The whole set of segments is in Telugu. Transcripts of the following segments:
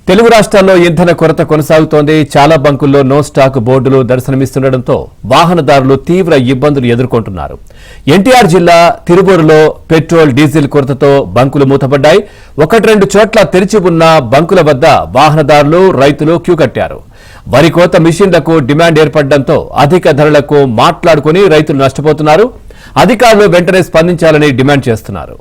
తెలుగు రాష్ట్రాల్లో ఇంధన కొరత కొనసాగుతోంది. చాలా బంకుల్లో నో స్టాక్ బోర్డులు దర్శనమిస్తుండటంతో వాహనదారులు తీవ్ర ఇబ్బందులు ఎదుర్కొంటున్నారు. ఎన్టీఆర్ జిల్లా తిరువూరులో పెట్రోల్ డీజిల్ కొరతతో బంకులు మూతపడ్డాయి. 1-2 చోట్ల తెరిచి ఉన్న బంకుల వద్ద వాహనదారులు, రైతులు క్యూ కట్టారు. వరి కోత మిషన్లకు డిమాండ్ ఏర్పడడంతో అధిక ధరలకు మాట్లాడుకుని రైతులు నష్టపోతున్నారు. అధికారులు వెంటనే స్పందించాలని డిమాండ్ చేస్తున్నారు.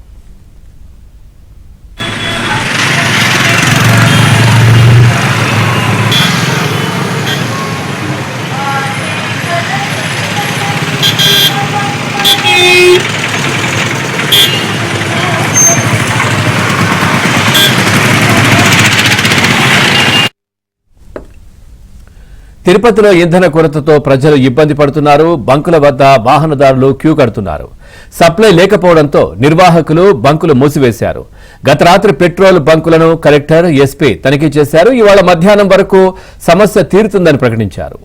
తిరుపతిలో ఇంధన కొరతతో ప్రజలు ఇబ్బంది పడుతున్నారు. బంకుల వద్ద వాహనదారులు క్యూ కడుతున్నారు. సప్లై లేకపోవడంతో నిర్వాహకులు బంకులు మూసివేశారు. గత రాత్రి పెట్రోల్ బంకులను కలెక్టర్, ఎస్పీ తనిఖీ చేశారు. ఇవాళ మధ్యాహ్నం వరకు సమస్య తీరుతుందని ప్రకటించారు.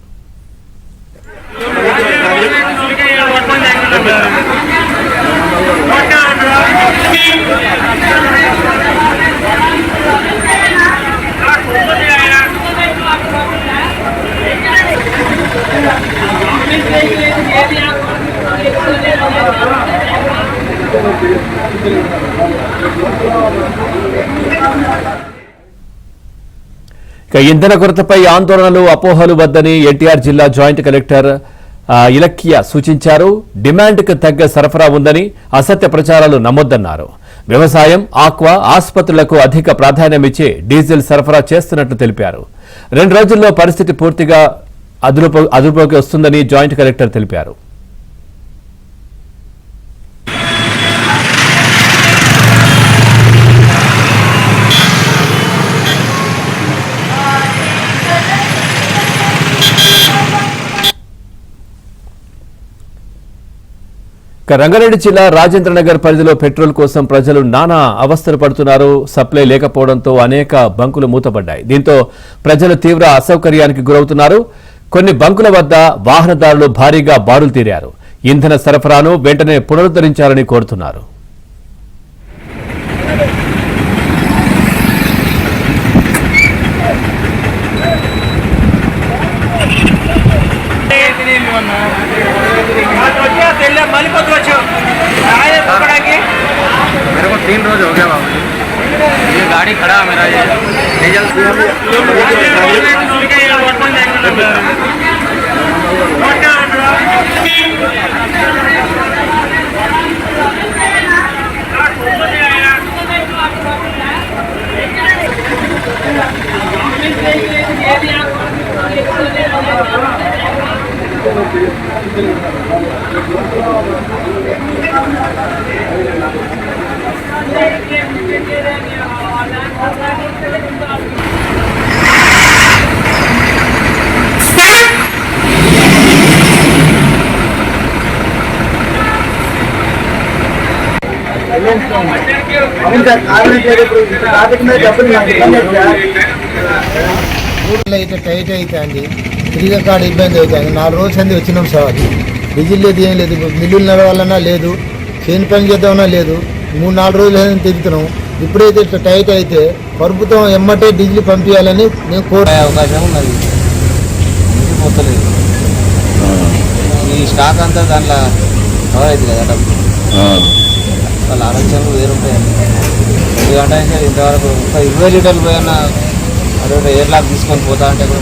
ఇంధన కొరతపై ఆందోళనలు, అపోహలు వద్దని ఎన్టీఆర్ జిల్లా జాయింట్ కలెక్టర్ ఇలక్కియ సూచించారు. డిమాండ్కు తగ్గ సరఫరా ఉందని, అసత్య ప్రచారాలు నమ్మొద్దన్నారు. వ్యవసాయం, ఆక్వా, ఆసుపత్రులకు అధిక ప్రాధాన్యమిచ్చి డీజిల్ సరఫరా చేస్తున్నట్లు తెలిపారు. 2 రోజుల్లో పరిస్థితి పూర్తిగా అదుపులోకి వస్తుందని జాయింట్ కలెక్టర్ తెలిపారు. రంగారెడ్డి జిల్లా రాజేంద్రనగర్ పరిధిలో పెట్రోల్ కోసం ప్రజలు నానా అవస్థలు పడుతున్నారు. సప్లై లేకపోవడంతో అనేక బంకులు మూతపడ్డాయి. దీంతో ప్రజలు తీవ్ర అసౌకర్యానికి గురవుతున్నారు. కొన్ని బంకుల వద్ద వాహనదారులు భారీగా బారులు తీరారు. ఇంధన సరఫరాను వెంటనే పునరుద్ధరించాలని కోరుతున్నారు. मेरे को 3 रोज हो गया बाबू, ये गाड़ी खड़ा है मेरा, ये डीजल అయితే టైట్ అవుతుంది, తిరిగే కాడ ఇబ్బంది అవుతుంది. 4 రోజులు అంది వచ్చినాం సార్. అది డీజిల్ లేదు, ఏం లేదు. మిల్లులు నడవాలన్నా లేదు, చేను పని చేద్దామన్నా లేదు. 3-4 రోజులు తిరుగుతున్నాం. ఇప్పుడైతే ఇట్లా టైట్ అయితే ప్రభుత్వం ఎమ్మటే డీజిల్ పంపించాలని నేను కోరే అవకాశం ఉన్నది. పోతలేదు ఈ స్టాక్ అంతా దాంట్లో కవర్ అవుతుంది కదా డబ్బు. వాళ్ళ ఆలోచనలు వేరుంటాయండి. 2 గంటల నుంచి ఇంతవరకు 20 లీటర్లు పోయినా 7 లాక్ తీసుకొని పోతా అంటే కూడా